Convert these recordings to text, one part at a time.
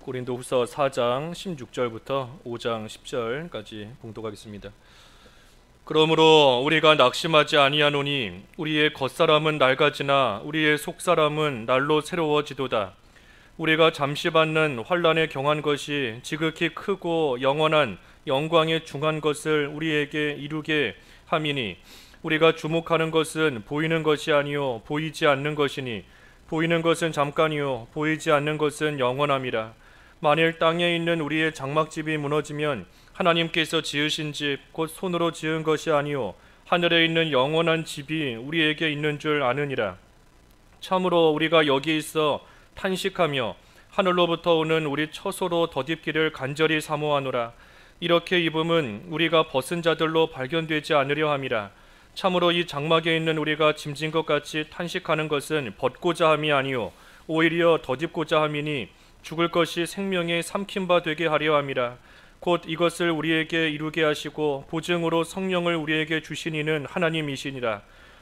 고린도후서 4장 16절부터 5장 10절까지 봉독하겠습니다. 그러므로 우리가 낙심하지 아니하노니 우리의 겉사람은 낡아지나 우리의 속사람은 날로 새로워지도다. 우리가 잠시 받는 환난에 경한 것이 지극히 크고 영원한 영광에 중한 것을 우리에게 이루게 함이니 우리가 주목하는 것은 보이는 것이 아니요 보이지 않는 것이니 보이는 것은 잠깐이요 보이지 않는 것은 영원함이라. 만일 땅에 있는 우리의 장막집이 무너지면 하나님께서 지으신 집 곧 손으로 지은 것이 아니요 하늘에 있는 영원한 집이 우리에게 있는 줄 아느니라. 참으로 우리가 여기 있어 탄식하며 하늘로부터 오는 우리 처소로 덧입기를 간절히 사모하노라. 이렇게 입음은 우리가 벗은 자들로 발견되지 않으려 함이라. 참으로 이 장막에 있는 우리가 짐진 것 같이 탄식하는 것은 벗고자 함이 아니요 오히려 덧입고자 함이니 죽을 것이 생명에 삼킨 바 되게 하려 함이라. 곧 이것을 우리에게 이루게 하시고 보증으로 성령을 우리에게 주신 이는 하나님이시니라.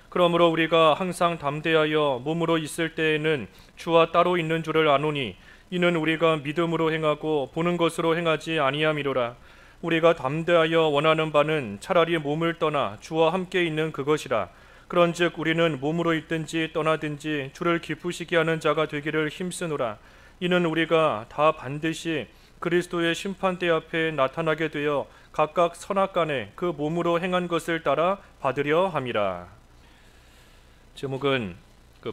그러므로 우리가 항상 담대하여 몸으로 있을 때에는 주와 따로 있는 줄을 아노니 이는 우리가 믿음으로 행하고 보는 것으로 행하지 아니함이로라. 우리가 담대하여 원하는 바는 차라리 몸을 떠나 주와 함께 있는 그것이라. 그런즉 우리는 몸으로 있든지 떠나든지 주를 기쁘시게 하는 자가 되기를 힘쓰노라. 이는 우리가 다 반드시 그리스도의 심판대 앞에 나타나게 되어 각각 선악간에 그 몸으로 행한 것을 따라 받으려 함이라. 제목은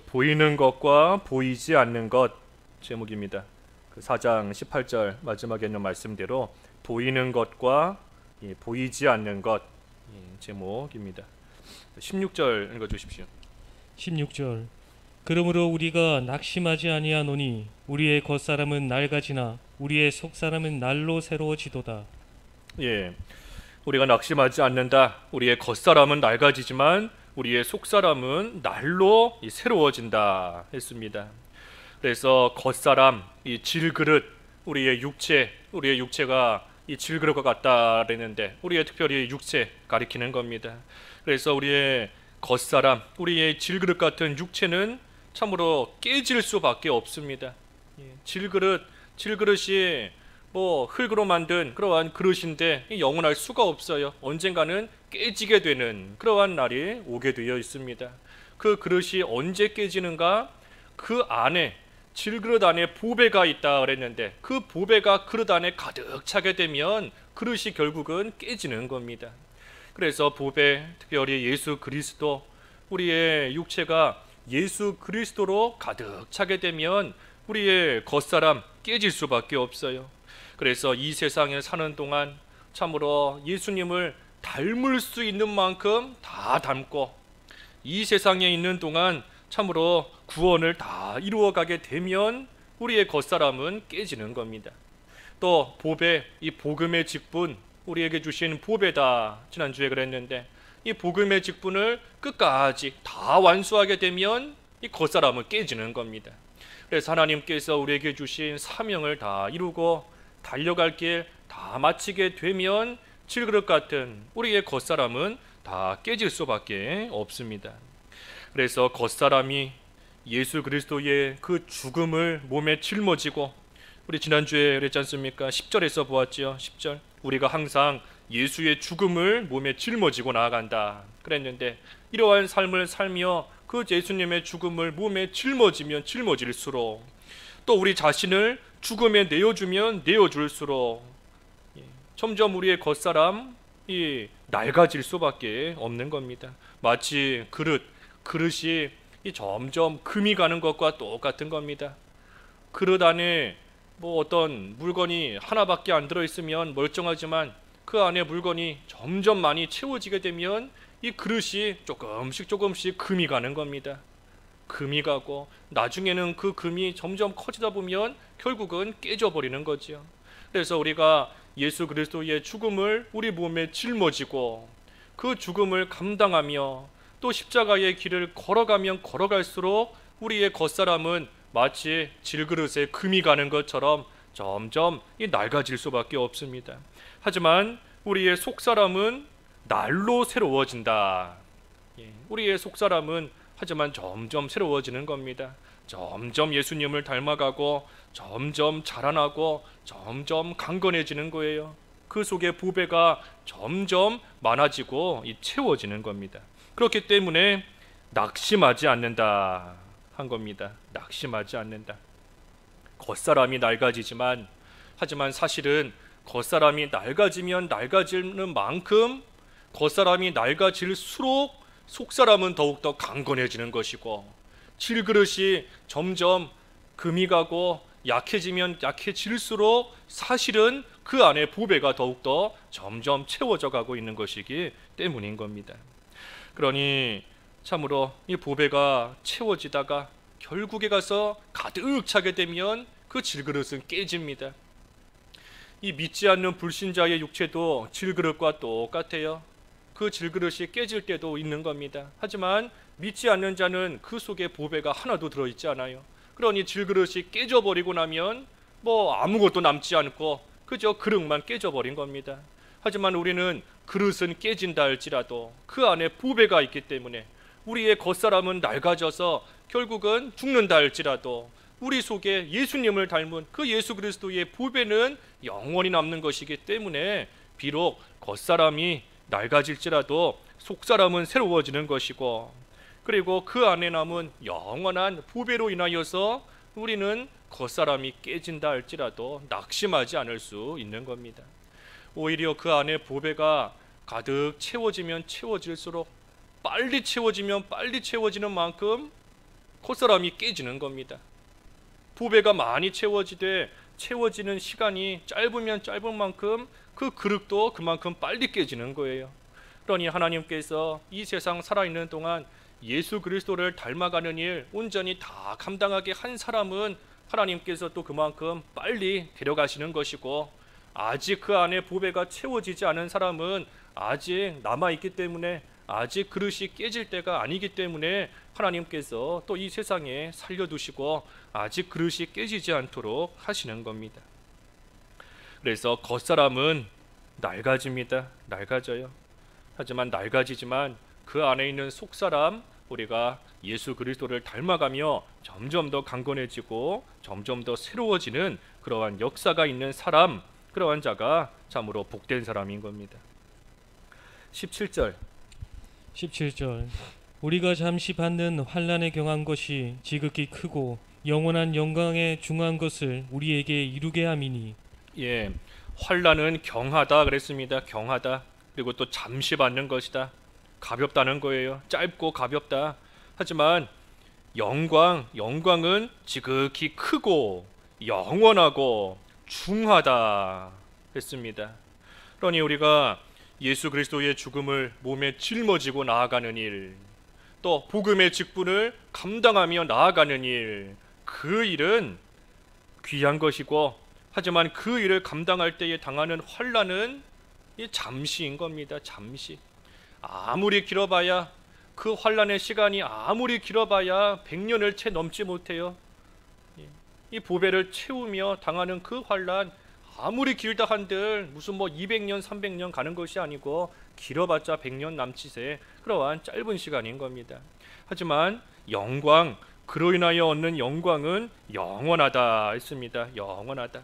보이는 것과 보이지 않는 것 제목입니다. 4장 18절 마지막에 있는 말씀대로 보이는 것과 보이지 않는 것 제목입니다. 16절 읽어주십시오. 16절 그러므로 우리가 낙심하지 아니하노니 우리의 겉사람은 낡아지나 우리의 속사람은 날로 새로워지도다. 우리가 낙심하지 않는다. 우리의 겉사람은 낡아지지만 우리의 속사람은 날로 새로워진다 했습니다. 그래서 겉사람, 이 질그릇, 우리의 육체가 이 질그릇과 같다 그랬는데 우리의 특별히 육체 가리키는 겁니다. 그래서 우리의 겉사람, 우리의 질그릇 같은 육체는 참으로 깨질 수밖에 없습니다. 질그릇이 흙으로 만든 그러한 그릇인데 영원할 수가 없어요. 언젠가는 깨지게 되는 그러한 날이 오게 되어 있습니다. 그 그릇이 언제 깨지는가? 그 안에 질그릇 안에 보배가 있다 그랬는데 그 보배가 그릇 안에 가득 차게 되면 그릇이 결국은 깨지는 겁니다. 그래서 보배, 특별히 예수 그리스도, 우리의 육체가 예수 그리스도로 가득 차게 되면 우리의 겉사람 깨질 수밖에 없어요. 그래서 이 세상에 사는 동안 참으로 예수님을 닮을 수 있는 만큼 다 닮고 이 세상에 있는 동안 참으로 구원을 다 이루어가게 되면 우리의 겉사람은 깨지는 겁니다. 또 보배, 이 복음의 직분, 우리에게 주신 보배다 지난주에 그랬는데 이 복음의 직분을 끝까지 다 완수하게 되면 이 겉사람은 깨지는 겁니다. 그래서 하나님께서 우리에게 주신 사명을 다 이루고 달려갈 길 다 마치게 되면 질그릇 같은 우리의 겉사람은 다 깨질 수밖에 없습니다. 그래서 겉사람이 예수 그리스도의 그 죽음을 몸에 짊어지고 우리 지난주에 그랬지 않습니까? 10절에서 보았죠. 10절 우리가 항상 예수의 죽음을 몸에 짊어지고 나아간다 그랬는데 이러한 삶을 살며 그 예수님의 죽음을 몸에 짊어지면 짊어질수록 또 우리 자신을 죽음에 내어주면 내어줄수록 점점 우리의 겉사람이 낡아질 수밖에 없는 겁니다. 마치 그릇이 점점 금이 가는 것과 똑같은 겁니다. 그릇 안에 어떤 물건이 하나밖에 안 들어있으면 멀쩡하지만 그 안에 물건이 점점 많이 채워지게 되면 이 그릇이 조금씩 금이 가는 겁니다. 금이 가고 나중에는 그 금이 점점 커지다 보면 결국은 깨져버리는 거죠. 그래서 우리가 예수 그리스도의 죽음을 우리 몸에 짊어지고 그 죽음을 감당하며 또 십자가의 길을 걸어가면 걸어갈수록 우리의 겉사람은 마치 질그릇에 금이 가는 것처럼 점점 낡아질 수밖에 없습니다. 하지만 우리의 속사람은 날로 새로워진다. 우리의 속사람은 하지만 점점 새로워지는 겁니다. 점점 예수님을 닮아가고 점점 자라나고 점점 강건해지는 거예요. 그 속에 보배가 점점 많아지고 채워지는 겁니다. 그렇기 때문에 낙심하지 않는다 한 겁니다. 낙심하지 않는다. 겉사람이 낡아지지만, 하지만 사실은 겉사람이 낡아지면 낡아지는 만큼 겉사람이 낡아질수록 속사람은 더욱더 강건해지는 것이고, 질그릇이 점점 금이 가고 약해지면 약해질수록 사실은 그 안에 보배가 더욱더 점점 채워져 가고 있는 것이기 때문인 겁니다. 그러니 참으로 이 보배가 채워지다가 결국에 가서 가득 차게 되면 그 질그릇은 깨집니다. 이 믿지 않는 불신자의 육체도 질그릇과 똑같아요. 그 질그릇이 깨질 때도 있는 겁니다. 하지만 믿지 않는 자는 그 속에 보배가 하나도 들어있지 않아요. 그러니 질그릇이 깨져버리고 나면 뭐 아무것도 남지 않고 그저 그릇만 깨져버린 겁니다. 하지만 우리는 그릇은 깨진다 할지라도 그 안에 보배가 있기 때문에 우리의 겉사람은 낡아져서 결국은 죽는다 할지라도 우리 속에 예수님을 닮은 그 예수 그리스도의 보배는 영원히 남는 것이기 때문에 비록 겉사람이 낡아질지라도 속사람은 새로워지는 것이고, 그리고 그 안에 남은 영원한 보배로 인하여서 우리는 겉사람이 깨진다 할지라도 낙심하지 않을 수 있는 겁니다. 오히려 그 안에 보배가 가득 채워지면 채워질수록, 빨리 채워지면 빨리 채워지는 만큼 겉사람이 깨지는 겁니다. 보배가 많이 채워지되 채워지는 시간이 짧으면 짧은 만큼 그 그릇도 그만큼 빨리 깨지는 거예요. 그러니 하나님께서 이 세상 살아있는 동안 예수 그리스도를 닮아가는 일 온전히 다 감당하게 한 사람은 하나님께서 또 그만큼 빨리 데려가시는 것이고, 아직 그 안에 보배가 채워지지 않은 사람은 아직 남아있기 때문에, 아직 그릇이 깨질 때가 아니기 때문에 하나님께서 또 이 세상에 살려두시고 아직 그릇이 깨지지 않도록 하시는 겁니다. 그래서 겉사람은 낡아집니다. 낡아져요. 하지만 낡아지지만 그 안에 있는 속사람, 우리가 예수 그리스도를 닮아가며 점점 더 강건해지고 점점 더 새로워지는 그러한 역사가 있는 사람, 그러한 자가 참으로 복된 사람인 겁니다. 17절 우리가 잠시 받는 환난에 경한 것이 지극히 크고 영원한 영광에 중한 것을 우리에게 이루게 함이니. 예, 환난은 경하다 그랬습니다. 경하다. 그리고 또 잠시 받는 것이다. 가볍다는 거예요. 짧고 가볍다. 하지만 영광은 지극히 크고 영원하고 중하다 했습니다. 그러니 우리가 예수 그리스도의 죽음을 몸에 짊어지고 나아가는 일, 또 복음의 직분을 감당하며 나아가는 일, 그 일은 귀한 것이고, 하지만 그 일을 감당할 때에 당하는 환난은 잠시인 겁니다. 잠시. 아무리 길어봐야, 그 환난의 시간이 아무리 길어봐야 100년을 채 넘지 못해요. 이 보배를 채우며 당하는 그 환난, 아무리 길다 한들 무슨 뭐 200년 300년 가는 것이 아니고 길어봤자 100년 남짓의 그러한 짧은 시간인 겁니다. 하지만 영광, 그로 인하여 얻는 영광은 영원하다 했습니다. 영원하다.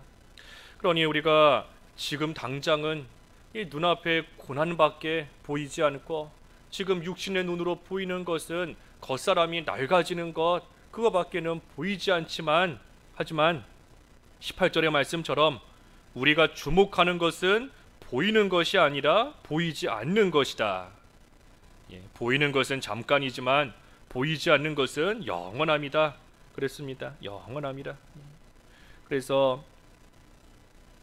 그러니 우리가 지금 당장은 이 눈앞에 고난밖에 보이지 않고, 지금 육신의 눈으로 보이는 것은 겉사람이 낡아지는 것, 그거밖에는 보이지 않지만, 하지만 18절의 말씀처럼 우리가 주목하는 것은 보이는 것이 아니라 보이지 않는 것이다. 예, 보이는 것은 잠깐이지만 보이지 않는 것은 영원함이다 그랬습니다. 영원함이다. 그래서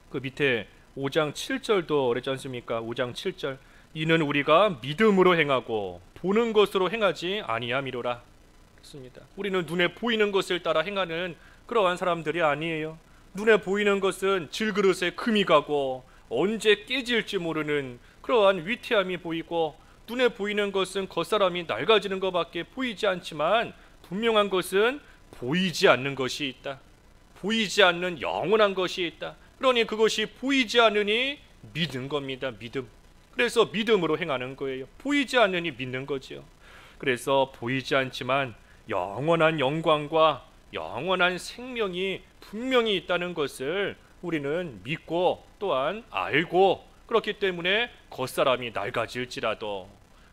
그 밑에 5장 7절도 그랬지 않습니까? 5장 7절, 이는 우리가 믿음으로 행하고 보는 것으로 행하지 아니함이로라 했습니다. 우리는 눈에 보이는 것을 따라 행하는 그러한 사람들이 아니에요. 눈에 보이는 것은 질그릇에 금이 가고 언제 깨질지 모르는 그러한 위태함이 보이고, 눈에 보이는 것은 겉사람이 낡아지는 것밖에 보이지 않지만 분명한 것은 보이지 않는 것이 있다. 보이지 않는 영원한 것이 있다. 그러니 그것이 보이지 않으니 믿는 겁니다. 믿음. 그래서 믿음으로 행하는 거예요. 보이지 않으니 믿는 거지요. 그래서 보이지 않지만 영원한 영광과 영원한 생명이 분명히 있다는 것을 우리는 믿고 또한 알고, 그렇기 때문에 겉사람이 낡아질지라도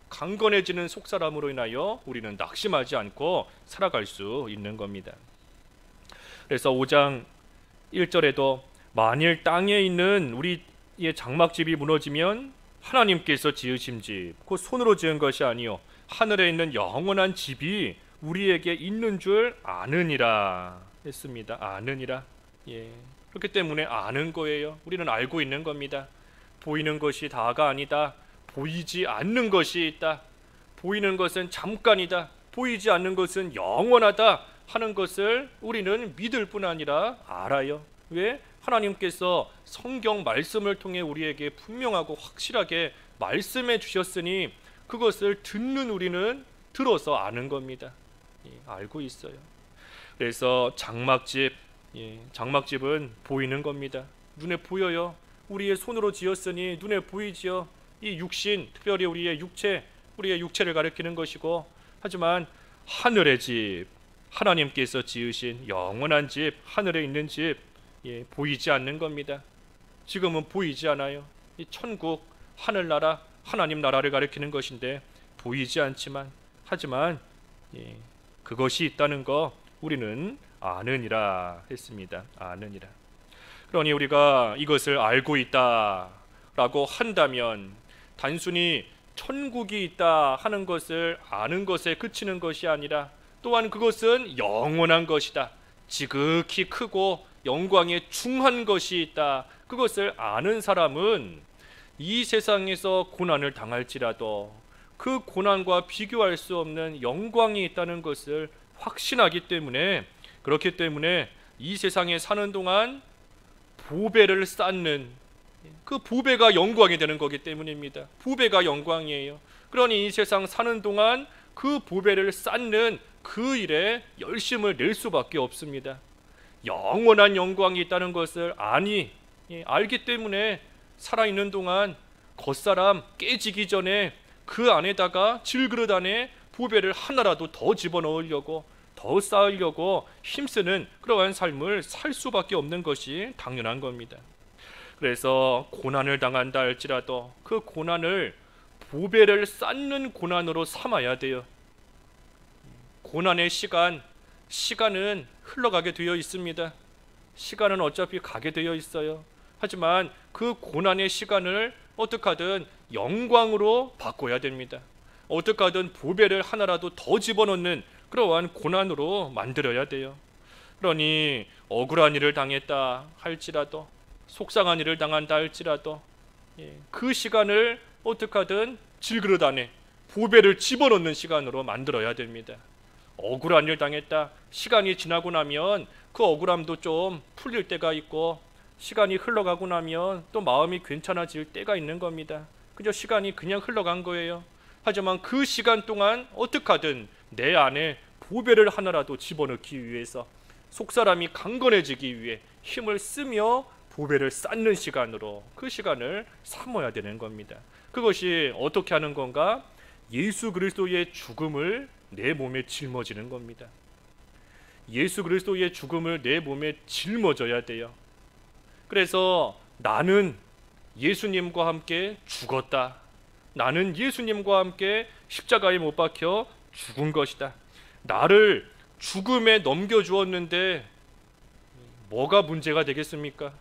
강건해지는 속사람으로 인하여 우리는 낙심하지 않고 살아갈 수 있는 겁니다. 그래서 5장 1절에도 만일 땅에 있는 우리의 장막집이 무너지면 하나님께서 지으신 집, 곧 손으로 지은 것이 아니요 하늘에 있는 영원한 집이 우리에게 있는 줄 아느니라 했습니다. 아느니라. 그렇기 때문에 아는 거예요. 우리는 알고 있는 겁니다. 보이는 것이 다가 아니다. 보이지 않는 것이 있다. 보이는 것은 잠깐이다. 보이지 않는 것은 영원하다 하는 것을 우리는 믿을 뿐 아니라 알아요. 왜? 하나님께서 성경 말씀을 통해 우리에게 분명하고 확실하게 말씀해 주셨으니 그것을 듣는 우리는 들어서 아는 겁니다. 알고 있어요. 그래서 장막집은 보이는 겁니다. 눈에 보여요. 우리의 손으로 지었으니 눈에 보이지요. 이 육신, 특별히 우리의 육체를 가리키는 것이고, 하지만 하늘의 집, 하나님께서 지으신 영원한 집, 하늘에 있는 집, 보이지 않는 겁니다. 지금은 보이지 않아요. 이 천국, 하늘나라, 하나님 나라를 가리키는 것인데 보이지 않지만, 하지만 그것이 있다는 거 우리는 아느니라 했습니다. 아느니라. 그러니 우리가 이것을 알고 있다라고 한다면 단순히 천국이 있다 하는 것을 아는 것에 그치는 것이 아니라, 또한 그것은 영원한 것이다, 지극히 크고 영광에 중한 것이 있다, 그것을 아는 사람은 이 세상에서 고난을 당할지라도 그 고난과 비교할 수 없는 영광이 있다는 것을 확신하기 때문에, 그렇기 때문에 이 세상에 사는 동안 보배를 쌓는 그 보배가 영광이 되는 거기 때문입니다. 보배가 영광이에요. 그러니 이 세상 사는 동안 그 보배를 쌓는 그 일에 열심을 낼 수밖에 없습니다. 영원한 영광이 있다는 것을 알기 때문에 살아있는 동안 겉사람 깨지기 전에 그 안에다가 질그릇 안에 보배를 하나라도 더 집어넣으려고, 더 쌓으려고 힘쓰는 그러한 삶을 살 수밖에 없는 것이 당연한 겁니다. 그래서 고난을 당한다 할지라도 그 고난을 보배를 쌓는 고난으로 삼아야 돼요. 고난의 시간은 흘러가게 되어 있습니다. 시간은 어차피 가게 되어 있어요. 하지만 그 고난의 시간을 어떻게 하든 영광으로 바꿔야 됩니다. 어떻게 하든 보배를 하나라도 더 집어넣는 그러한 고난으로 만들어야 돼요. 그러니 억울한 일을 당했다 할지라도, 속상한 일을 당한다 할지라도 그 시간을 어떻게 하든 질그릇 안에 보배를 집어넣는 시간으로 만들어야 됩니다. 억울한 일 당했다, 시간이 지나고 나면 그 억울함도 좀 풀릴 때가 있고, 시간이 흘러가고 나면 또 마음이 괜찮아질 때가 있는 겁니다. 그저 시간이 그냥 흘러간 거예요. 하지만 그 시간 동안 어떻게 하든 내 안에 보배를 하나라도 집어넣기 위해서, 속사람이 강건해지기 위해 힘을 쓰며 보배를 쌓는 시간으로 그 시간을 삼아야 되는 겁니다. 그것이 어떻게 하는 건가? 예수 그리스도의 죽음을 내 몸에 짊어지는 겁니다. 예수 그리스도의 죽음을 내 몸에 짊어져야 돼요. 그래서 나는 예수님과 함께 죽었다, 나는 예수님과 함께 십자가에 못 박혀 죽은 것이다, 나를 죽음에 넘겨주었는데 뭐가 문제가 되겠습니까?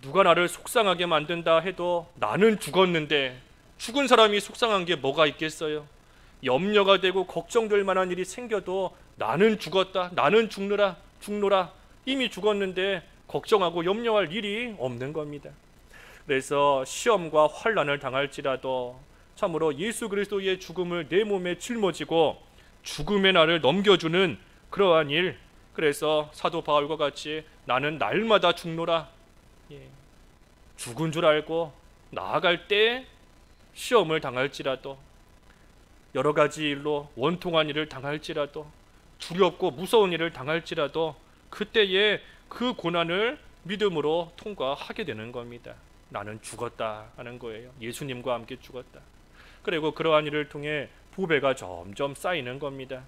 누가 나를 속상하게 만든다 해도 나는 죽었는데 죽은 사람이 속상한 게 뭐가 있겠어요? 염려가 되고 걱정될 만한 일이 생겨도 나는 죽었다, 나는 죽노라, 이미 죽었는데 걱정하고 염려할 일이 없는 겁니다. 그래서 시험과 환난을 당할지라도 참으로 예수 그리스도의 죽음을 내 몸에 짊어지고 죽음의 날을 넘겨주는 그러한 일, 그래서 사도 바울과 같이 나는 날마다 죽노라, 죽은 줄 알고 나아갈 때 시험을 당할지라도, 여러 가지 일로 원통한 일을 당할지라도, 두렵고 무서운 일을 당할지라도 그때에 그 고난을 믿음으로 통과하게 되는 겁니다. 나는 죽었다 하는 거예요. 예수님과 함께 죽었다. 그리고 그러한 일을 통해 보배가 점점 쌓이는 겁니다.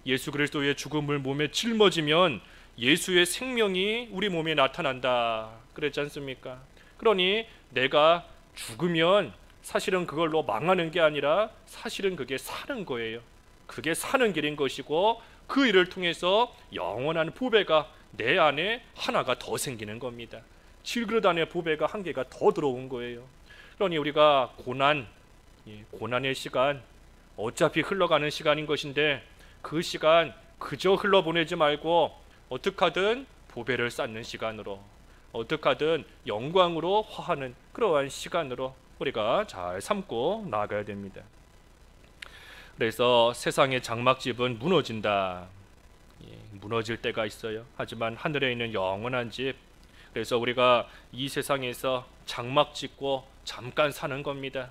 예수 그리스도의 죽음을 몸에 짊어지면 예수의 생명이 우리 몸에 나타난다 그랬지 않습니까? 그러니 내가 죽으면 사실은 그걸로 망하는 게 아니라 사실은 그게 사는 거예요. 그게 사는 길인 것이고 그 일을 통해서 영원한 보배가 내 안에 하나가 더 생기는 겁니다. 질그릇 안에 보배가 한 개가 더 들어온 거예요. 그러니 우리가 고난의 시간, 어차피 흘러가는 시간인 것인데 그 시간 그저 흘러보내지 말고 어떻게 하든 보배를 쌓는 시간으로, 어떻게 하든 영광으로 화하는 그러한 시간으로 우리가 잘 삼고 나아가야 됩니다. 그래서 세상의 장막집은 무너진다. 무너질 때가 있어요. 하지만 하늘에 있는 영원한 집, 그래서 우리가 이 세상에서 장막 짓고 잠깐 사는 겁니다.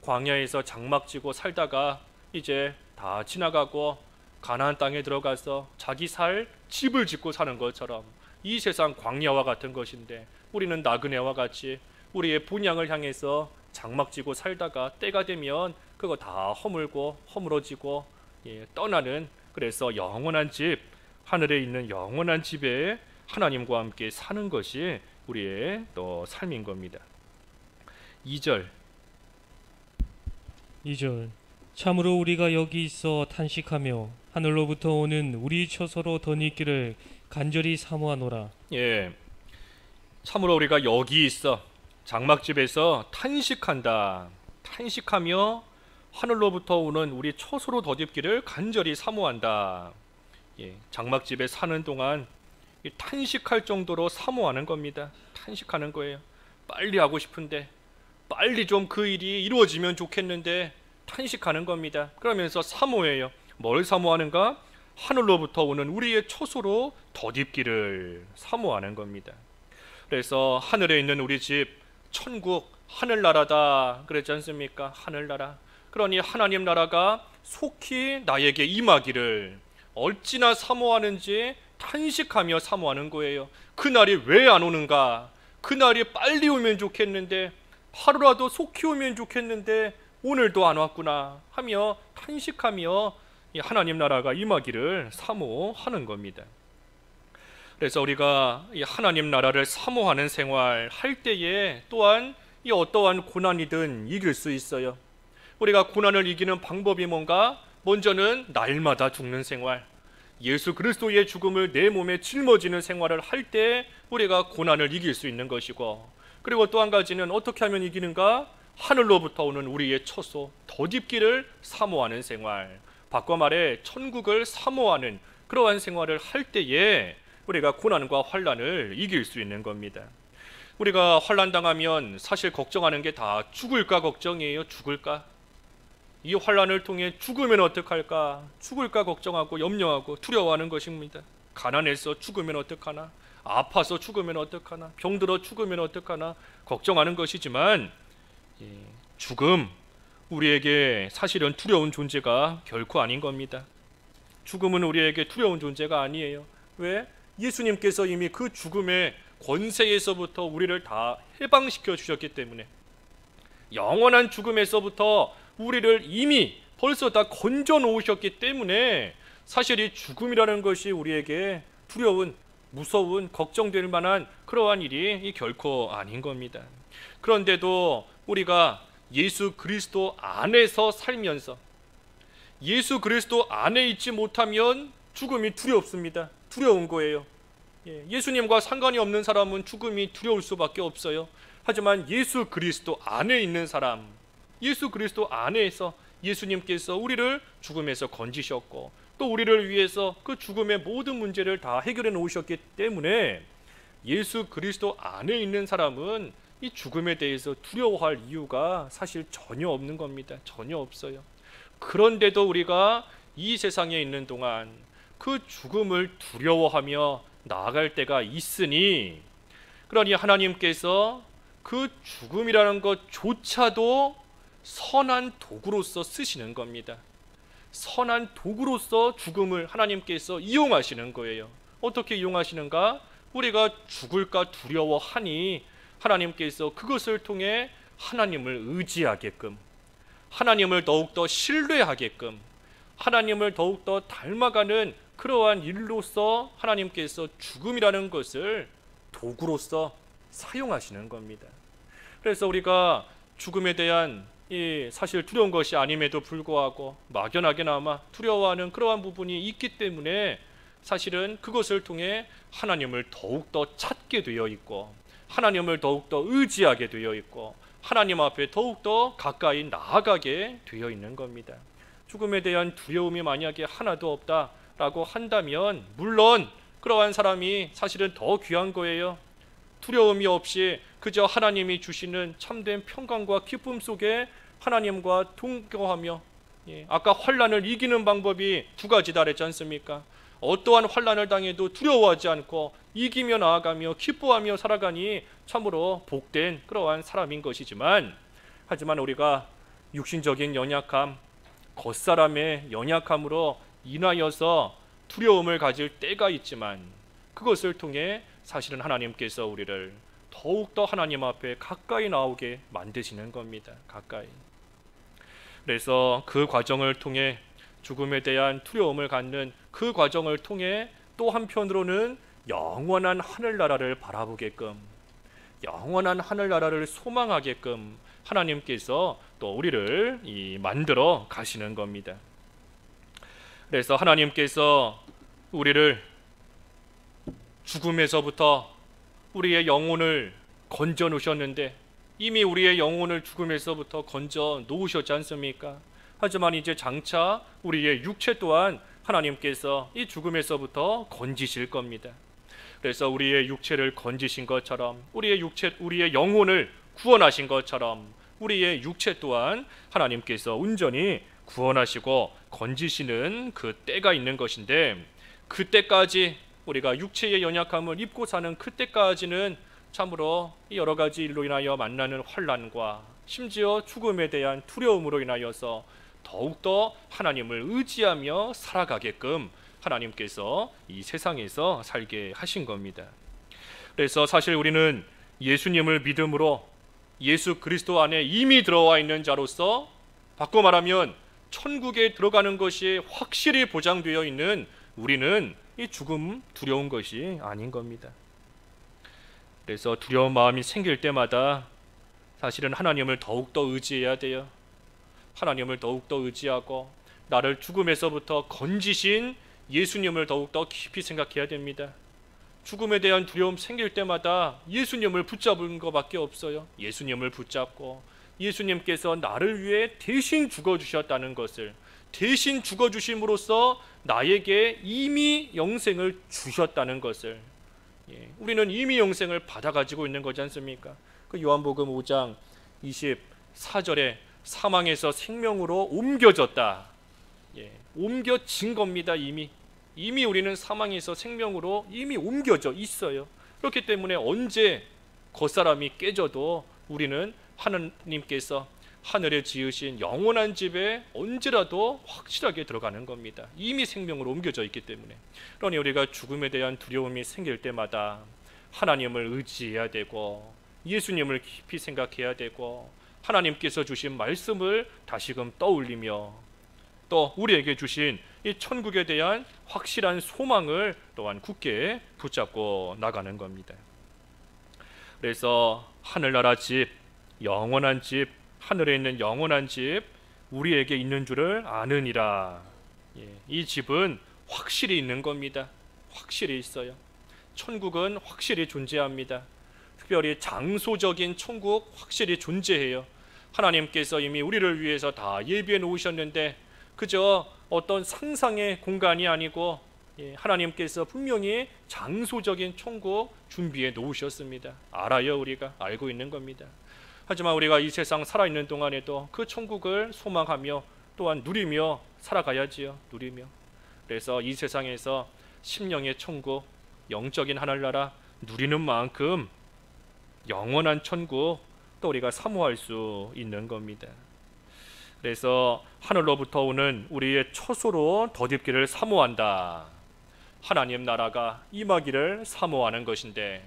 광야에서 장막 지고 살다가 이제 다 지나가고 가나안 땅에 들어가서 자기 살 집을 짓고 사는 것처럼 이 세상 광야와 같은 것인데 우리는 나그네와 같이 우리의 본향을 향해서 장막 지고 살다가 때가 되면 그거 다 허물고 허물어지고 떠나는, 그래서 영원한 집, 하늘에 있는 영원한 집에 하나님과 함께 사는 것이 우리의 또 삶인 겁니다. 2절 참으로 우리가 여기 있어 탄식하며 하늘로부터 오는 우리 처소로 덧입기를 간절히 사모하노라. 참으로 우리가 여기 있어 장막집에서 탄식한다. 탄식하며 하늘로부터 오는 우리 처소로 덧입기를 간절히 사모한다. 장막집에 사는 동안 탄식할 정도로 사모하는 겁니다. 탄식하는 거예요. 빨리 하고 싶은데, 빨리 좀 그 일이 이루어지면 좋겠는데 탄식하는 겁니다. 그러면서 사모해요. 뭘 사모하는가? 하늘로부터 오는 우리의 처소로 덧입기를 사모하는 겁니다. 그래서 하늘에 있는 우리 집, 천국, 하늘나라다 그랬지 않습니까? 하늘나라. 그러니 하나님 나라가 속히 나에게 임하기를 어찌나 사모하는지 탄식하며 사모하는 거예요. 그날이 왜 안 오는가? 그날이 빨리 오면 좋겠는데, 하루라도 속히 오면 좋겠는데 오늘도 안 왔구나 하며 탄식하며 하나님 나라가 임하기를 사모하는 겁니다. 그래서 우리가 이 하나님 나라를 사모하는 생활 할 때에 또한 이 어떠한 고난이든 이길 수 있어요. 우리가 고난을 이기는 방법이 뭔가? 먼저는 날마다 죽는 생활, 예수 그리스도의 죽음을 내 몸에 짊어지는 생활을 할 때 우리가 고난을 이길 수 있는 것이고, 그리고 또 한 가지는 어떻게 하면 이기는가? 하늘로부터 오는 우리의 처소, 덧입기를 사모하는 생활, 바꿔 말해 천국을 사모하는 그러한 생활을 할 때에 우리가 고난과 환난을 이길 수 있는 겁니다. 우리가 환난 당하면 사실 걱정하는 게 다 죽을까 걱정이에요. 죽을까? 이 환난을 통해 죽으면 어떡할까? 죽을까 걱정하고 염려하고 두려워하는 것입니다. 가난해서 죽으면 어떡하나? 아파서 죽으면 어떡하나? 병들어 죽으면 어떡하나? 걱정하는 것이지만 죽음, 우리에게 사실은 두려운 존재가 결코 아닌 겁니다. 죽음은 우리에게 두려운 존재가 아니에요. 왜? 예수님께서 이미 그 죽음의 권세에서부터 우리를 다 해방시켜 주셨기 때문에, 영원한 죽음에서부터 우리를 이미 벌써 다 건져 놓으셨기 때문에 사실 이 죽음이라는 것이 우리에게 두려운, 무서운, 걱정될 만한 그러한 일이 결코 아닌 겁니다. 그런데도 우리가 예수 그리스도 안에서 살면서 예수 그리스도 안에 있지 못하면 죽음이 두렵습니다. 두려운 거예요. 예수님과 상관이 없는 사람은 죽음이 두려울 수밖에 없어요. 하지만 예수 그리스도 안에 있는 사람, 예수 그리스도 안에서 예수님께서 우리를 죽음에서 건지셨고 또 우리를 위해서 그 죽음의 모든 문제를 다 해결해 놓으셨기 때문에 예수 그리스도 안에 있는 사람은 이 죽음에 대해서 두려워할 이유가 사실 전혀 없는 겁니다. 전혀 없어요. 그런데도 우리가 이 세상에 있는 동안 그 죽음을 두려워하며 나아갈 때가 있으니, 그러니 하나님께서 그 죽음이라는 것조차도 선한 도구로서 쓰시는 겁니다. 선한 도구로서 죽음을 하나님께서 이용하시는 거예요. 어떻게 이용하시는가? 우리가 죽을까 두려워하니 하나님께서 그것을 통해 하나님을 의지하게끔, 하나님을 더욱더 신뢰하게끔, 하나님을 더욱더 닮아가는 그러한 일로서 하나님께서 죽음이라는 것을 도구로서 사용하시는 겁니다. 그래서 우리가 죽음에 대한 사실 두려운 것이 아님에도 불구하고 막연하게나마 두려워하는 그러한 부분이 있기 때문에 사실은 그것을 통해 하나님을 더욱더 찾게 되어 있고 하나님을 더욱더 의지하게 되어 있고 하나님 앞에 더욱더 가까이 나아가게 되어 있는 겁니다. 죽음에 대한 두려움이 만약에 하나도 없다라고 한다면 물론 그러한 사람이 사실은 더 귀한 거예요. 두려움이 없이 그저 하나님이 주시는 참된 평강과 기쁨 속에 하나님과 동거하며 아까 환난을 이기는 방법이 두 가지다 그랬지 않습니까? 어떠한 환난을 당해도 두려워하지 않고 이기며 나아가며 기뻐하며 살아가니 참으로 복된 그러한 사람인 것이지만 하지만 우리가 육신적인 연약함, 겉사람의 연약함으로 인하여서 두려움을 가질 때가 있지만 그것을 통해 사실은 하나님께서 우리를 더욱더 하나님 앞에 가까이 나오게 만드시는 겁니다. 가까이. 그래서 그 과정을 통해 죽음에 대한 두려움을 갖는 그 과정을 통해 또 한편으로는 영원한 하늘나라를 바라보게끔 영원한 하늘나라를 소망하게끔 하나님께서 또 우리를 만들어 가시는 겁니다. 그래서 하나님께서 우리를 죽음에서부터 우리의 영혼을 건져 놓으셨는데 이미 우리의 영혼을 죽음에서부터 건져 놓으셨지 않습니까? 하지만 이제 장차 우리의 육체 또한 하나님께서 이 죽음에서부터 건지실 겁니다. 그래서 우리의 육체를 건지신 것처럼 우리의 영혼을 구원하신 것처럼 우리의 육체 또한 하나님께서 온전히 구원하시고 건지시는 그 때가 있는 것인데 그때까지 우리가 육체의 연약함을 입고 사는 그때까지는 참으로 여러 가지 일로 인하여 만나는 환난과 심지어 죽음에 대한 두려움으로 인하여서 더욱더 하나님을 의지하며 살아가게끔 하나님께서 이 세상에서 살게 하신 겁니다. 그래서 사실 우리는 예수님을 믿음으로 예수 그리스도 안에 이미 들어와 있는 자로서 바꿔 말하면 천국에 들어가는 것이 확실히 보장되어 있는 우리는 이 죽음 두려운 것이 아닌 겁니다. 그래서 두려운 마음이 생길 때마다 사실은 하나님을 더욱더 의지해야 돼요. 하나님을 더욱더 의지하고 나를 죽음에서부터 건지신 예수님을 더욱더 깊이 생각해야 됩니다. 죽음에 대한 두려움 생길 때마다 예수님을 붙잡은 것밖에 없어요. 예수님을 붙잡고 예수님께서 나를 위해 대신 죽어주셨다는 것을 대신 죽어주심으로써 나에게 이미 영생을 주셨다는 것을 우리는 이미 영생을 받아가지고 있는 거지 않습니까? 그 요한복음 5장 24절에 사망에서 생명으로 옮겨졌다. 옮겨진 겁니다. 이미 우리는 사망에서 생명으로 이미 옮겨져 있어요. 그렇기 때문에 언제 겉사람이 깨져도 우리는 하나님께서 하늘에 지으신 영원한 집에 언제라도 확실하게 들어가는 겁니다. 이미 생명으로 옮겨져 있기 때문에. 그러니 우리가 죽음에 대한 두려움이 생길 때마다 하나님을 의지해야 되고 예수님을 깊이 생각해야 되고 하나님께서 주신 말씀을 다시금 떠올리며 또 우리에게 주신 이 천국에 대한 확실한 소망을 또한 굳게 붙잡고 나가는 겁니다. 그래서 하늘나라 집, 영원한 집, 하늘에 있는 영원한 집 우리에게 있는 줄을 아느니라. 이 집은 확실히 있는 겁니다. 확실히 있어요. 천국은 확실히 존재합니다. 특별히 장소적인 천국 확실히 존재해요. 하나님께서 이미 우리를 위해서 다 예비해 놓으셨는데 그저 어떤 상상의 공간이 아니고 하나님께서 분명히 장소적인 천국 준비해 놓으셨습니다. 알아요. 우리가 알고 있는 겁니다. 하지만 우리가 이 세상 살아있는 동안에도 그 천국을 소망하며 또한 누리며 살아가야지요. 누리며. 그래서 이 세상에서 심령의 천국, 영적인 하늘나라 누리는 만큼 영원한 천국 또 우리가 사모할 수 있는 겁니다. 그래서 하늘로부터 오는 우리의 처소로 덧입기를 사모한다. 하나님 나라가 임하기를 사모하는 것인데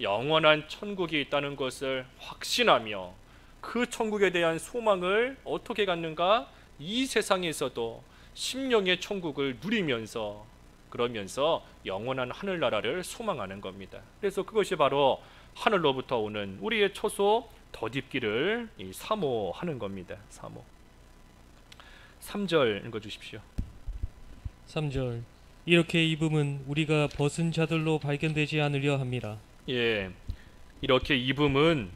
영원한 천국이 있다는 것을 확신하며 그 천국에 대한 소망을 어떻게 갖는가? 이 세상에서도 심령의 천국을 누리면서 그러면서 영원한 하늘나라를 소망하는 겁니다. 그래서 그것이 바로 하늘로부터 오는 우리의 처소 덧입기를 사모하는 겁니다. 사모. 3절 읽어주십시오. 3절 이렇게 입음은 우리가 벗은 자들로 발견되지 않으려 함이라. 예, 이렇게 입음은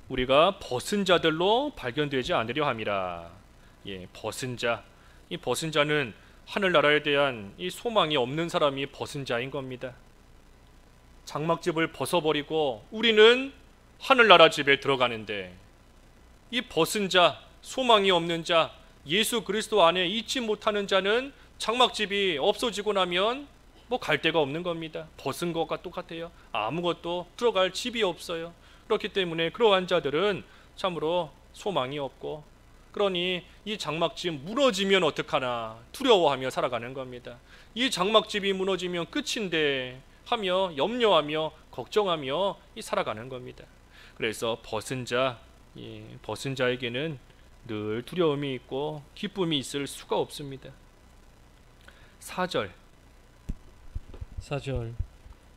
우리가 벗은 자들로 발견되지 않으려 함이라. 예, 벗은 자. 이 벗은 자는 하늘나라에 대한 이 소망이 없는 사람이 벗은 자인 겁니다. 장막집을 벗어버리고 우리는 하늘나라 집에 들어가는데 이 벗은 자, 소망이 없는 자, 예수 그리스도 안에 있지 못하는 자는 장막집이 없어지고 나면 뭐 갈 데가 없는 겁니다. 벗은 것과 똑같아요. 아무것도 들어갈 집이 없어요. 그렇기 때문에 그러한 자들은 참으로 소망이 없고, 그러니 이 장막집 무너지면 어떡하나 두려워하며 살아가는 겁니다. 이 장막집이 무너지면 끝인데 하며 염려하며 걱정하며 살아가는 겁니다. 그래서 벗은 자, 벗은 자에게는 늘 두려움이 있고 기쁨이 있을 수가 없습니다. 4절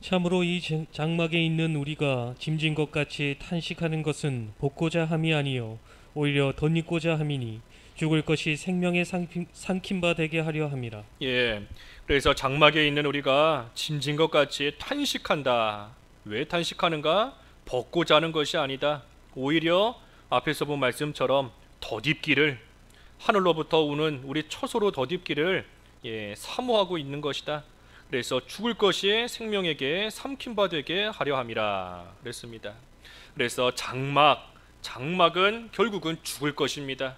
참으로 이 장막에 있는 우리가 짐진 것 같이 탄식하는 것은 벗고자 함이 아니요 오히려 덧입고자 함이니 죽을 것이 생명의 삼킨 바 되게 하려 함이라. 예, 그래서 장막에 있는 우리가 짐진 것 같이 탄식한다. 왜 탄식하는가? 벗고자 하는 것이 아니다. 오히려 앞에서 본 말씀처럼 덧입기를, 하늘로부터 오는 우리 처소로 덧입기를 사모하고 있는 것이다. 그래서 죽을 것이 생명에게 삼킨 바 되게 하려 함이라 그랬습니다. 그래서 장막은 결국은 죽을 것입니다.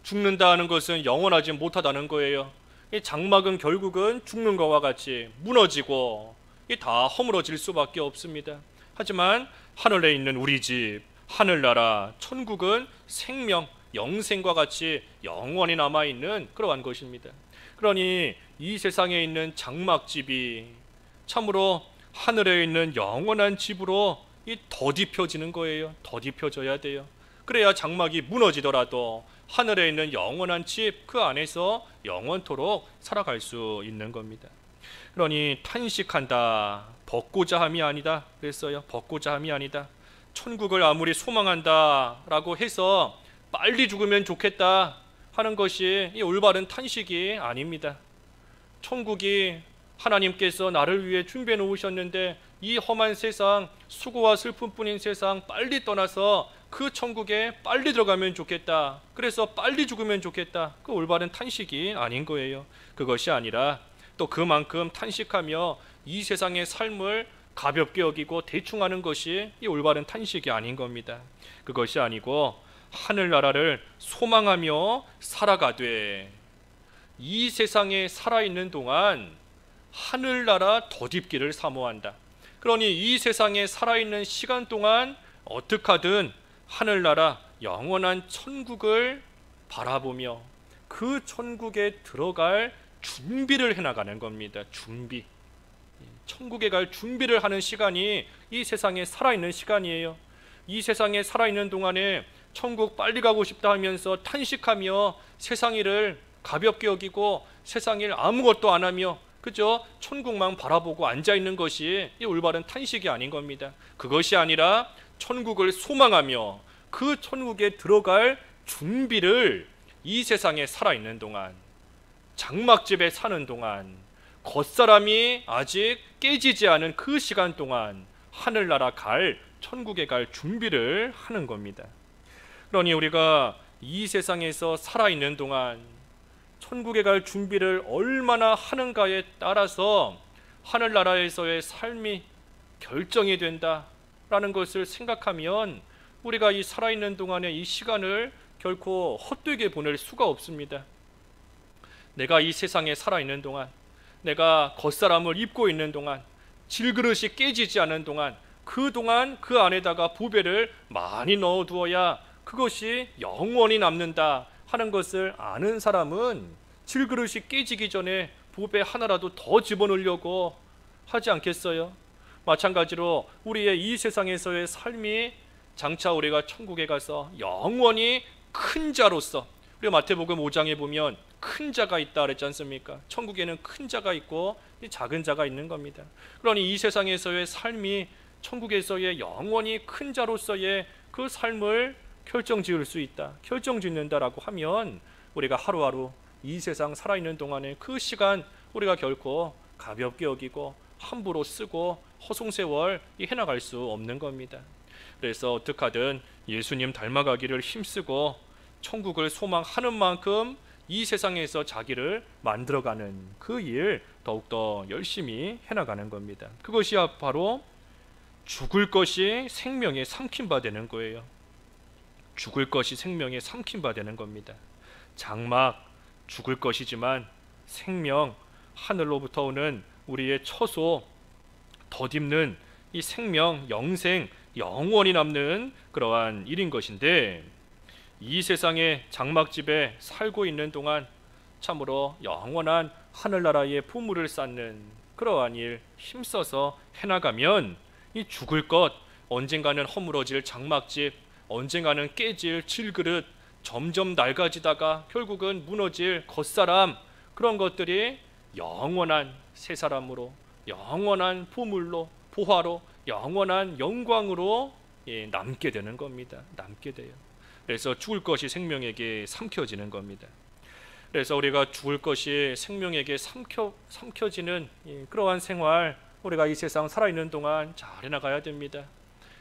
죽는다 하는 것은 영원하지 못하다는 거예요. 이 장막은 결국은 죽는 것과 같이 무너지고 다 허물어질 수밖에 없습니다. 하지만 하늘에 있는 우리 집, 하늘나라, 천국은 생명, 영생과 같이 영원히 남아있는 그러한 것입니다. 그러니 이 세상에 있는 장막집이 참으로 하늘에 있는 영원한 집으로 덧입혀지는 거예요. 덧입혀져야 돼요. 그래야 장막이 무너지더라도 하늘에 있는 영원한 집, 그 안에서 영원토록 살아갈 수 있는 겁니다. 그러니 탄식한다, 벗고자 함이 아니다 그랬어요. 벗고자 함이 아니다. 천국을 아무리 소망한다 라고 해서 빨리 죽으면 좋겠다 하는 것이 이 올바른 탄식이 아닙니다. 천국이 하나님께서 나를 위해 준비해 놓으셨는데 이 험한 세상, 수고와 슬픔뿐인 세상 빨리 떠나서 그 천국에 빨리 들어가면 좋겠다, 그래서 빨리 죽으면 좋겠다, 그 올바른 탄식이 아닌 거예요. 그것이 아니라 또 그만큼 탄식하며 이 세상의 삶을 가볍게 여기고 대충 하는 것이 이 올바른 탄식이 아닌 겁니다. 그것이 아니고 하늘나라를 소망하며 살아가되 이 세상에 살아있는 동안 하늘나라 덧입기를 사모한다. 그러니 이 세상에 살아있는 시간 동안 어떻게 하든 하늘나라 영원한 천국을 바라보며 그 천국에 들어갈 준비를 해나가는 겁니다. 준비. 천국에 갈 준비를 하는 시간이 이 세상에 살아있는 시간이에요. 이 세상에 살아있는 동안에 천국 빨리 가고 싶다 하면서 탄식하며 세상 일을 가볍게 여기고 세상 일 아무것도 안 하며 그저 천국만 바라보고 앉아있는 것이 이 올바른 탄식이 아닌 겁니다. 그것이 아니라 천국을 소망하며 그 천국에 들어갈 준비를 이 세상에 살아있는 동안, 장막집에 사는 동안, 겉사람이 아직 깨지지 않은 그 시간 동안 하늘나라 갈, 천국에 갈 준비를 하는 겁니다. 그러니 우리가 이 세상에서 살아있는 동안 천국에 갈 준비를 얼마나 하는가에 따라서 하늘나라에서의 삶이 결정이 된다라는 것을 생각하면 우리가 이 살아있는 동안의 이 시간을 결코 헛되게 보낼 수가 없습니다. 내가 이 세상에 살아있는 동안, 내가 겉사람을 입고 있는 동안, 질그릇이 깨지지 않은 동안, 그동안 그 안에다가 보배를 많이 넣어두어야 그것이 영원히 남는다 하는 것을 아는 사람은 질그릇이 깨지기 전에 보배 하나라도 더 집어넣으려고 하지 않겠어요? 마찬가지로 우리의 이 세상에서의 삶이 장차 우리가 천국에 가서 영원히 큰 자로서, 우리가 마태복음 5장에 보면 큰 자가 있다 그랬지 않습니까? 천국에는 큰 자가 있고 작은 자가 있는 겁니다. 그러니 이 세상에서의 삶이 천국에서의 영원히 큰 자로서의 그 삶을 결정지을 수 있다, 결정짓는다라고 하면 우리가 하루하루 이 세상 살아있는 동안에 그 시간 우리가 결코 가볍게 여기고 함부로 쓰고 허송세월 해나갈 수 없는 겁니다. 그래서 어떻게 하든 예수님 닮아가기를 힘쓰고 천국을 소망하는 만큼 이 세상에서 자기를 만들어가는 그 일 더욱더 열심히 해나가는 겁니다. 그것이 바로 죽을 것이 생명에 삼킨 바 되는 거예요. 죽을 것이 생명에 삼킨 바 되는 겁니다. 장막 죽을 것이지만 생명, 하늘로부터 오는 우리의 처소, 덧입는 이 생명, 영생, 영원히 남는 그러한 일인 것인데, 이 세상의 장막집에 살고 있는 동안 참으로 영원한 하늘나라의 보물을 쌓는 그러한 일 힘써서 해나가면 이 죽을 것, 언젠가는 허물어질 장막집, 언젠가는 깨질 질그릇, 점점 낡아지다가 결국은 무너질 겉사람, 그런 것들이 영원한 새 사람으로, 영원한 보물로, 보화로, 영원한 영광으로 남게 되는 겁니다. 남게 돼요. 그래서 죽을 것이 생명에게 삼켜지는 겁니다. 그래서 우리가 죽을 것이 생명에게 삼켜지는 그러한 생활, 우리가 이 세상 살아있는 동안 잘 해나가야 됩니다.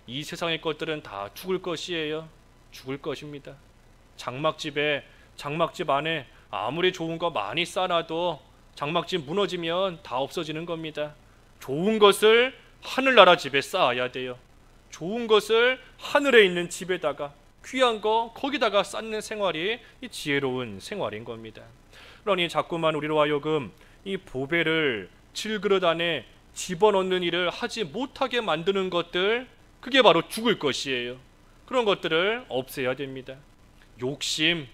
이 세상의 것들은 다 죽을 것이에요. 죽을 것입니다. 장막집 안에 아무리 좋은 거 많이 쌓아놔도 장막집 무너지면 다 없어지는 겁니다. 좋은 것을 하늘나라 집에 쌓아야 돼요. 좋은 것을 하늘에 있는 집에다가, 귀한 거 거기다가 쌓는 생활이 이 지혜로운 생활인 겁니다. 그러니 자꾸만 우리로 하여금 이 보배를 질그릇 안에 집어넣는 일을 하지 못하게 만드는 것들, 그게 바로 죽을 것이에요. 그런 것들을 없애야 됩니다. 욕심,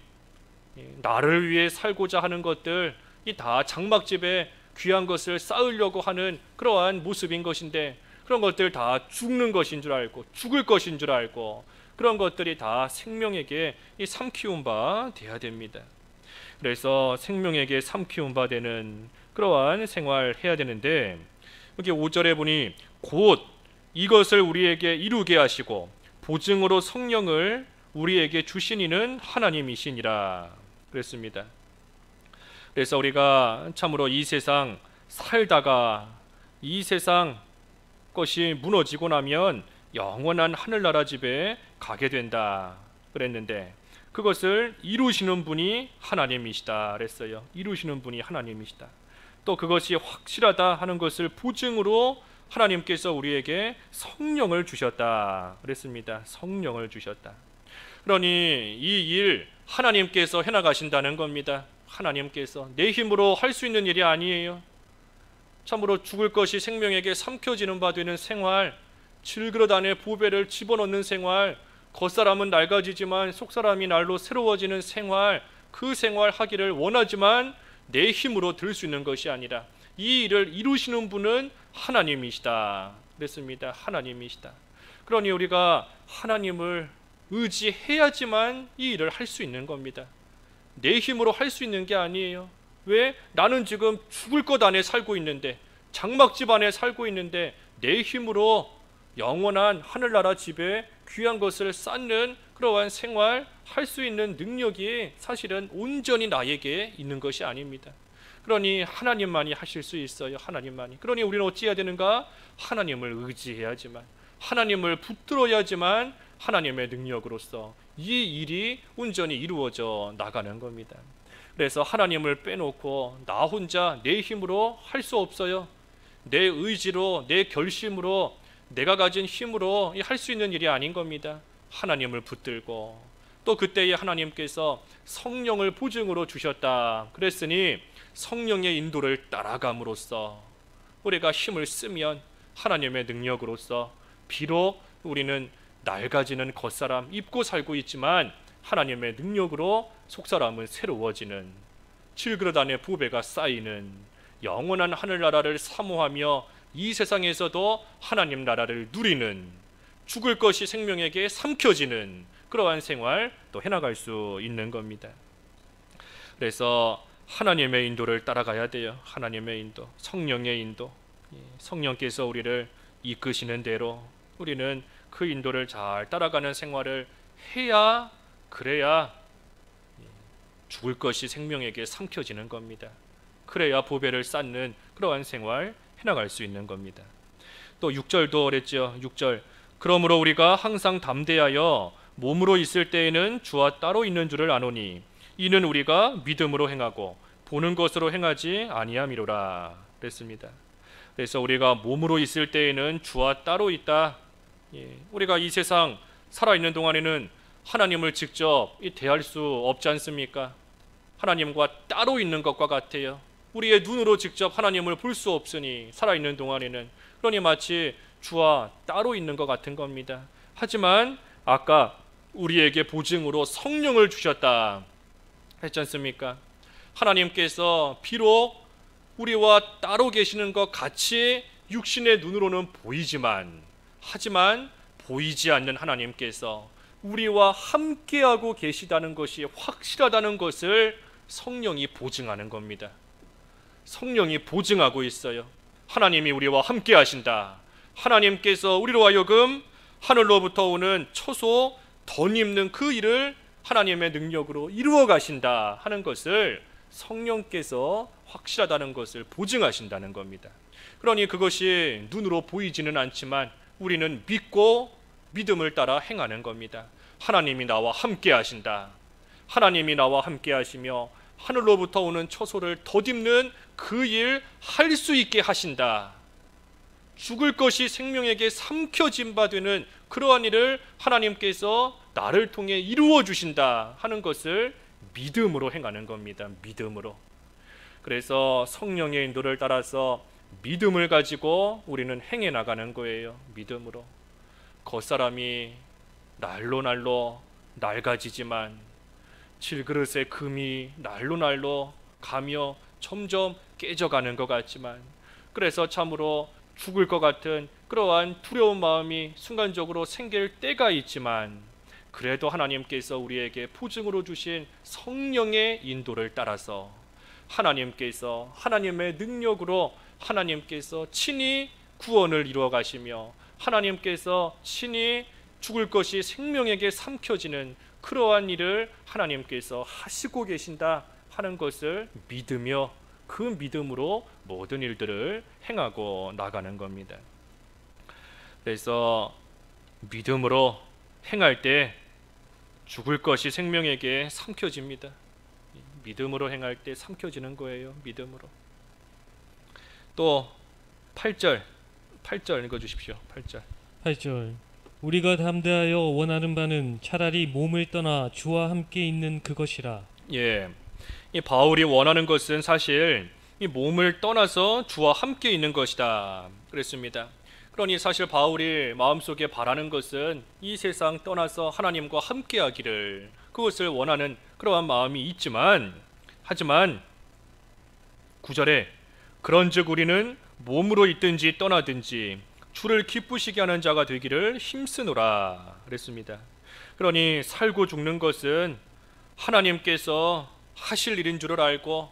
나를 위해 살고자 하는 것들, 이 다 장막집에 귀한 것을 쌓으려고 하는 그러한 모습인 것인데, 그런 것들 다 죽는 것인 줄 알고, 죽을 것인 줄 알고, 그런 것들이 다 생명에게 삼키운 바 돼야 됩니다. 그래서 생명에게 삼키운 바 되는 그러한 생활 해야 되는데, 여기 5절에 보니 곧 이것을 우리에게 이루게 하시고 보증으로 성령을 우리에게 주신 이는 하나님이시니라 그랬습니다. 그래서 우리가 참으로 이 세상 살다가 이 세상 것이 무너지고 나면 영원한 하늘나라 집에 가게 된다 그랬는데, 그것을 이루시는 분이 하나님이시다 그랬어요. 이루시는 분이 하나님이시다. 또 그것이 확실하다 하는 것을 보증으로 하나님께서 우리에게 성령을 주셨다 그랬습니다. 성령을 주셨다. 그러니 이 일 하나님께서 해나가신다는 겁니다. 하나님께서 내 힘으로 할 수 있는 일이 아니에요. 참으로 죽을 것이 생명에게 삼켜지는 바 되는 생활, 질그릇 안에 보배를 집어넣는 생활, 겉사람은 낡아지지만 속사람이 날로 새로워지는 생활, 그 생활 하기를 원하지만 내 힘으로 들 수 있는 것이 아니라 이 일을 이루시는 분은 하나님이시다 그랬습니다. 하나님이시다. 그러니 우리가 하나님을 의지해야지만 이 일을 할 수 있는 겁니다. 내 힘으로 할 수 있는 게 아니에요. 왜? 나는 지금 죽을 것 안에 살고 있는데, 장막집 안에 살고 있는데, 내 힘으로 영원한 하늘나라 집에 귀한 것을 쌓는 그러한 생활 할 수 있는 능력이 사실은 온전히 나에게 있는 것이 아닙니다. 그러니 하나님만이 하실 수 있어요. 하나님만이. 그러니 우리는 어찌해야 되는가? 하나님을 의지해야지만, 하나님을 붙들어야지만 하나님의 능력으로서 이 일이 온전히 이루어져 나가는 겁니다. 그래서 하나님을 빼놓고 나 혼자 내 힘으로 할 수 없어요. 내 의지로, 내 결심으로, 내가 가진 힘으로 할 수 있는 일이 아닌 겁니다. 하나님을 붙들고, 또 그때에 하나님께서 성령을 보증으로 주셨다 그랬으니 성령의 인도를 따라감으로써 우리가 힘을 쓰면 하나님의 능력으로서 비록 우리는 낡아지는 겉사람 입고 살고 있지만 하나님의 능력으로 속사람은 새로워지는, 질그릇 안에 보배가 쌓이는 영원한 하늘나라를 사모하며 이 세상에서도 하나님 나라를 누리는, 죽을 것이 생명에게 삼켜지는 그러한 생활 또 해나갈 수 있는 겁니다. 그래서 하나님의 인도를 따라가야 돼요. 하나님의 인도, 성령의 인도. 성령께서 우리를 이끄시는 대로 우리는 그 인도를 잘 따라가는 생활을 해야, 그래야 죽을 것이 생명에게 삼켜지는 겁니다. 그래야 보배를 쌓는 그러한 생활 해나갈 수 있는 겁니다. 또 6절도 그랬죠. 6절, 그러므로 우리가 항상 담대하여 몸으로 있을 때에는 주와 따로 있는 줄을 아노니 이는 우리가 믿음으로 행하고 보는 것으로 행하지 아니함이로라 그랬습니다. 그래서 우리가 몸으로 있을 때에는 주와 따로 있다. 우리가 이 세상 살아있는 동안에는 하나님을 직접 대할 수 없지 않습니까? 하나님과 따로 있는 것과 같아요. 우리의 눈으로 직접 하나님을 볼 수 없으니 살아있는 동안에는, 그러니 마치 주와 따로 있는 것 같은 겁니다. 하지만 아까 우리에게 보증으로 성령을 주셨다 했지 않습니까? 하나님께서 비록 우리와 따로 계시는 것 같이 육신의 눈으로는 보이지만, 하지만 보이지 않는 하나님께서 우리와 함께하고 계시다는 것이 확실하다는 것을 성령이 보증하는 겁니다. 성령이 보증하고 있어요. 하나님이 우리와 함께 하신다. 하나님께서 우리로 하여금 하늘로부터 오는 처소 덧입는 그 일을 하나님의 능력으로 이루어 가신다 하는 것을 성령께서 확실하다는 것을 보증하신다는 겁니다. 그러니 그것이 눈으로 보이지는 않지만 우리는 믿고 믿음을 따라 행하는 겁니다. 하나님이 나와 함께 하신다. 하나님이 나와 함께 하시며 하늘로부터 오는 처소를 덧입는 그 일 할 수 있게 하신다. 죽을 것이 생명에게 삼켜진 바 되는 그러한 일을 하나님께서 나를 통해 이루어 주신다 하는 것을 믿음으로 행하는 겁니다. 믿음으로. 그래서 성령의 인도를 따라서 믿음을 가지고 우리는 행해 나가는 거예요. 믿음으로. 겉사람이 날로 날로 낡아지지만 질그릇의 금이 날로 날로 가며 점점 깨져가는 것 같지만, 그래서 참으로 죽을 것 같은 그러한 두려운 마음이 순간적으로 생길 때가 있지만, 그래도 하나님께서 우리에게 보증으로 주신 성령의 인도를 따라서 하나님께서 하나님의 능력으로 하나님께서 친히 구원을 이루어 가시며 하나님께서 친히 죽을 것이 생명에게 삼켜지는 그러한 일을 하나님께서 하시고 계신다 하는 것을 믿으며 그 믿음으로 모든 일들을 행하고 나가는 겁니다. 그래서 믿음으로 행할 때 죽을 것이 생명에게 삼켜집니다. 믿음으로 행할 때 삼켜지는 거예요. 믿음으로. 또 8절 읽어주십시오. 8절, 우리가 담대하여 원하는 바는 차라리 몸을 떠나 주와 함께 있는 그것이라. 예, 이 바울이 원하는 것은 사실 이 몸을 떠나서 주와 함께 있는 것이다 그랬습니다. 그러니 사실 바울이 마음속에 바라는 것은 이 세상 떠나서 하나님과 함께 하기를, 그것을 원하는 그러한 마음이 있지만, 하지만 9절에 그런즉 우리는 몸으로 있든지 떠나든지 주를 기쁘시게 하는 자가 되기를 힘쓰노라 그랬습니다. 그러니 살고 죽는 것은 하나님께서 하실 일인 줄을 알고,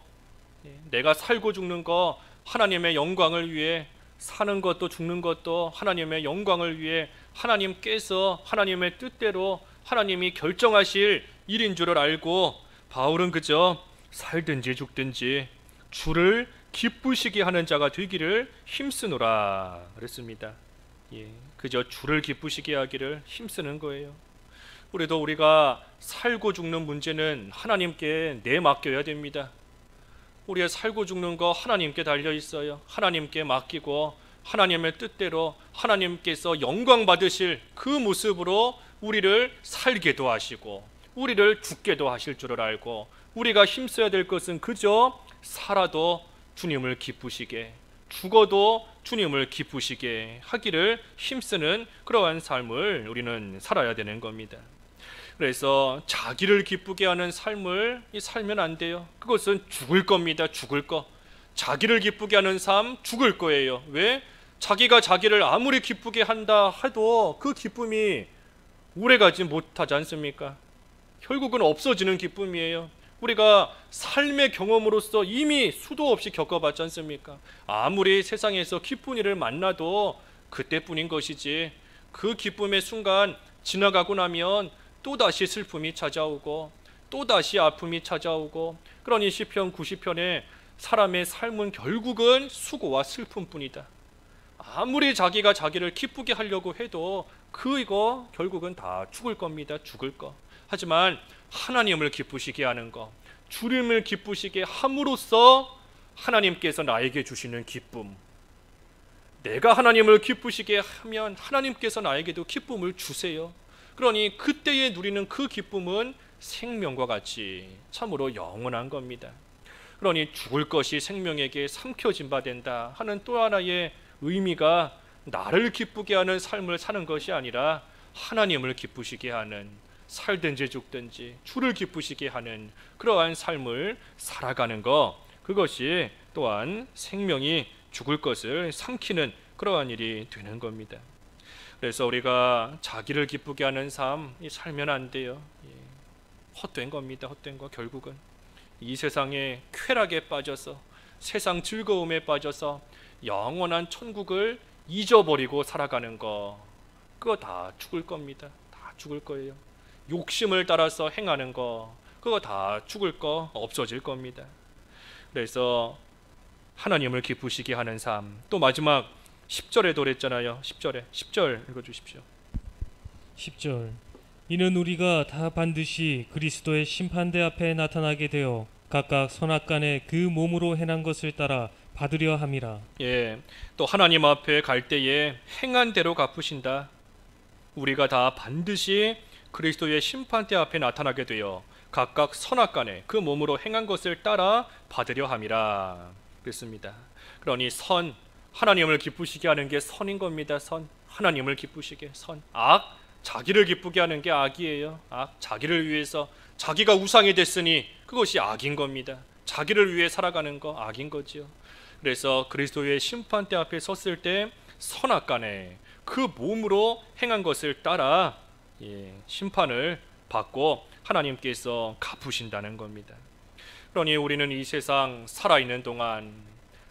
내가 살고 죽는 거 하나님의 영광을 위해, 사는 것도 죽는 것도 하나님의 영광을 위해 하나님께서 하나님의 뜻대로 하나님이 결정하실 일인 줄을 알고, 바울은 그저 살든지 죽든지 주를 기쁘시게 하는 자가 되기를 힘쓰노라 그랬습니다. 그저 주를 기쁘시게 하기를 힘쓰는 거예요. 우리가 살고 죽는 문제는 하나님께 내맡겨야 됩니다. 우리의 살고 죽는 거 하나님께 달려 있어요. 하나님께 맡기고 하나님의 뜻대로 하나님께서 영광 받으실 그 모습으로 우리를 살게도 하시고 우리를 죽게도 하실 줄을 알고, 우리가 힘써야 될 것은 그저 살아도 주님을 기쁘시게, 죽어도 주님을 기쁘시게 하기를 힘쓰는 그러한 삶을 우리는 살아야 되는 겁니다. 그래서 자기를 기쁘게 하는 삶을 살면 안 돼요. 그것은 죽을 겁니다. 죽을 거. 자기를 기쁘게 하는 삶 죽을 거예요. 왜? 자기가 자기를 아무리 기쁘게 한다 해도 그 기쁨이 오래가지 못하지 않습니까? 결국은 없어지는 기쁨이에요. 우리가 삶의 경험으로서 이미 수도 없이 겪어봤지 않습니까? 아무리 세상에서 기쁜 일을 만나도 그때뿐인 것이지, 그 기쁨의 순간 지나가고 나면 또다시 슬픔이 찾아오고 또다시 아픔이 찾아오고, 그러니 시편 90편에 사람의 삶은 결국은 수고와 슬픔뿐이다. 아무리 자기가 자기를 기쁘게 하려고 해도 이거 결국은 다 죽을 겁니다. 죽을 거. 하지만 하나님을 기쁘시게 하는 거, 주님을 기쁘시게 함으로써 하나님께서 나에게 주시는 기쁨, 내가 하나님을 기쁘시게 하면 하나님께서 나에게도 기쁨을 주세요. 그러니 그때에 누리는 그 기쁨은 생명과 같이 참으로 영원한 겁니다. 그러니 죽을 것이 생명에게 삼켜진 바 된다 하는 또 하나의 의미가, 나를 기쁘게 하는 삶을 사는 것이 아니라 하나님을 기쁘시게 하는, 살든지 죽든지 주를 기쁘시게 하는 그러한 삶을 살아가는 것, 그것이 또한 생명이 죽을 것을 삼키는 그러한 일이 되는 겁니다. 그래서 우리가 자기를 기쁘게 하는 삶이 살면 안 돼요. 헛된 겁니다. 헛된 거. 결국은 이 세상의 쾌락에 빠져서, 세상 즐거움에 빠져서 영원한 천국을 잊어버리고 살아가는 거, 그거 다 죽을 겁니다. 다 죽을 거예요. 욕심을 따라서 행하는 거, 그거 다 죽을 거, 없어질 겁니다. 그래서 하나님을 기쁘시게 하는 삶, 또 마지막 10절에도 그랬잖아요. 10절 읽어주십시오. 10절. 이는 우리가 다 반드시 그리스도의 심판대 앞에 나타나게 되어 각각 선악간에 그 몸으로 행한 것을 따라 받으려 함이라. 또 하나님 앞에 갈 때에 행한 대로 갚으신다. 우리가 다 반드시 그리스도의 심판대 앞에 나타나게 되어 각각 선악간에 그 몸으로 행한 것을 따라 받으려 함이라 그랬습니다. 그러니 선, 하나님을 기쁘시게 하는 게 선인 겁니다. 선, 하나님을 기쁘시게. 선, 악, 자기를 기쁘게 하는 게 악이에요. 악, 자기를 위해서, 자기가 우상이 됐으니 그것이 악인 겁니다. 자기를 위해 살아가는 거 악인 거지요. 그래서 그리스도의 심판대 앞에 섰을 때 선악간에 그 몸으로 행한 것을 따라 심판을 받고 하나님께서 갚으신다는 겁니다. 그러니 우리는 이 세상 살아있는 동안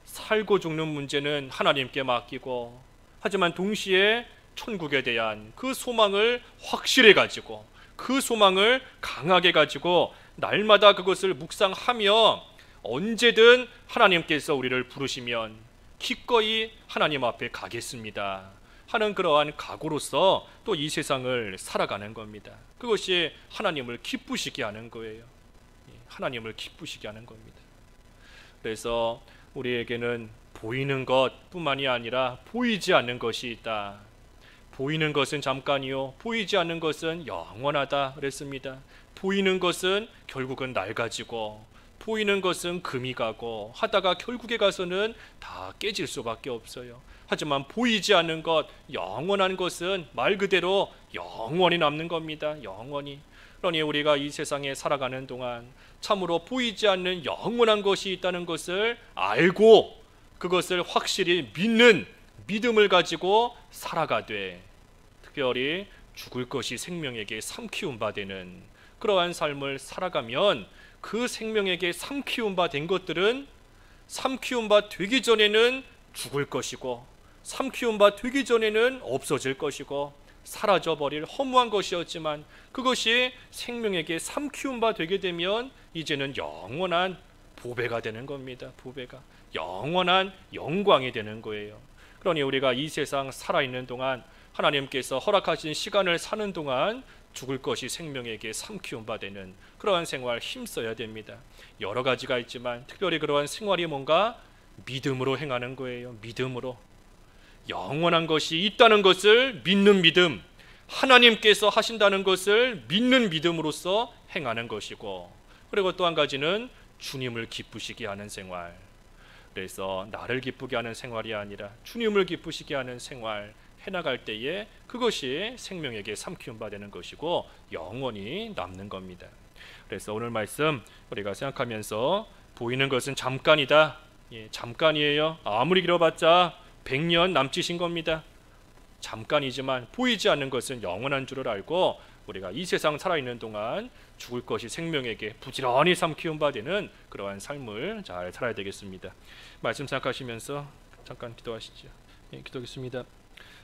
살고 죽는 문제는 하나님께 맡기고, 하지만 동시에 천국에 대한 그 소망을 확실히 가지고, 그 소망을 강하게 가지고 날마다 그것을 묵상하며 언제든 하나님께서 우리를 부르시면 기꺼이 하나님 앞에 가겠습니다 하는 그러한 각오로서 또 이 세상을 살아가는 겁니다. 그것이 하나님을 기쁘시게 하는 거예요. 하나님을 기쁘시게 하는 겁니다. 그래서 우리에게는 보이는 것뿐만이 아니라 보이지 않는 것이 있다. 보이는 것은 잠깐이요, 보이지 않는 것은 영원하다 그랬습니다. 보이는 것은 결국은 낡아지고, 보이는 것은 금이 가고 하다가 결국에 가서는 다 깨질 수밖에 없어요. 하지만 보이지 않는 것, 영원한 것은 말 그대로 영원히 남는 겁니다. 영원히. 그러니 우리가 이 세상에 살아가는 동안 참으로 보이지 않는 영원한 것이 있다는 것을 알고 그것을 확실히 믿는 믿음을 가지고 살아가되, 특별히 죽을 것이 생명에게 삼키운 바 되는 그러한 삶을 살아가면 그 생명에게 삼키운 바 된 것들은 삼키운 바 되기 전에는 죽을 것이고, 삼키운 바 되기 전에는 없어질 것이고 사라져버릴 허무한 것이었지만, 그것이 생명에게 삼키운 바 되게 되면 이제는 영원한 보배가 되는 겁니다. 보배가 영원한 영광이 되는 거예요. 그러니 우리가 이 세상 살아있는 동안, 하나님께서 허락하신 시간을 사는 동안 죽을 것이 생명에게 삼키운 바 되는 그러한 생활 힘써야 됩니다. 여러 가지가 있지만 특별히 그러한 생활이 뭔가 믿음으로 행하는 거예요. 믿음으로. 영원한 것이 있다는 것을 믿는 믿음, 하나님께서 하신다는 것을 믿는 믿음으로써 행하는 것이고, 그리고 또 한 가지는 주님을 기쁘시게 하는 생활. 그래서 나를 기쁘게 하는 생활이 아니라 주님을 기쁘시게 하는 생활 해나갈 때에 그것이 생명에게 삼키운 바 되는 것이고 영원히 남는 겁니다. 그래서 오늘 말씀 우리가 생각하면서 보이는 것은 잠깐이다. 잠깐이에요. 아무리 길어봤자 100년 남짓인 겁니다. 잠깐이지만 보이지 않는 것은 영원한 줄을 알고 우리가 이 세상 살아있는 동안 죽을 것이 생명에게 부지런히 삶 키운 바 되는 그러한 삶을 잘 살아야 되겠습니다. 말씀 생각하시면서 잠깐 기도하시죠. 기도하겠습니다.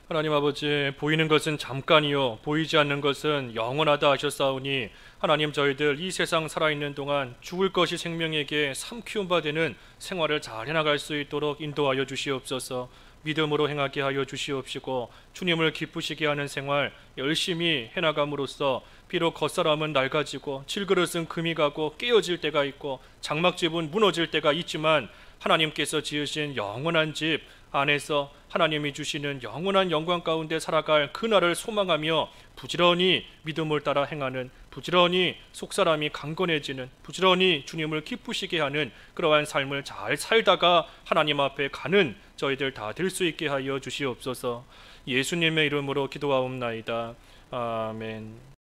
하나님 아버지, 보이는 것은 잠깐이요 보이지 않는 것은 영원하다 하셨사오니 하나님, 저희들 이 세상 살아있는 동안 죽을 것이 생명에게 삶 키운 바 되는 생활을 잘 해나갈 수 있도록 인도하여 주시옵소서. 믿음으로 행하게 하여 주시옵시고 주님을 기쁘시게 하는 생활 열심히 해나감으로써 비록 겉사람은 낡아지고 질그릇은 금이 가고 깨어질 때가 있고 장막집은 무너질 때가 있지만 하나님께서 지으신 영원한 집 안에서 하나님이 주시는 영원한 영광 가운데 살아갈 그날을 소망하며 부지런히 믿음을 따라 행하는, 부지런히 속사람이 강건해지는, 부지런히 주님을 기쁘시게 하는 그러한 삶을 잘 살다가 하나님 앞에 가는 저희들 다 될 수 있게 하여 주시옵소서. 예수님의 이름으로 기도하옵나이다. 아멘.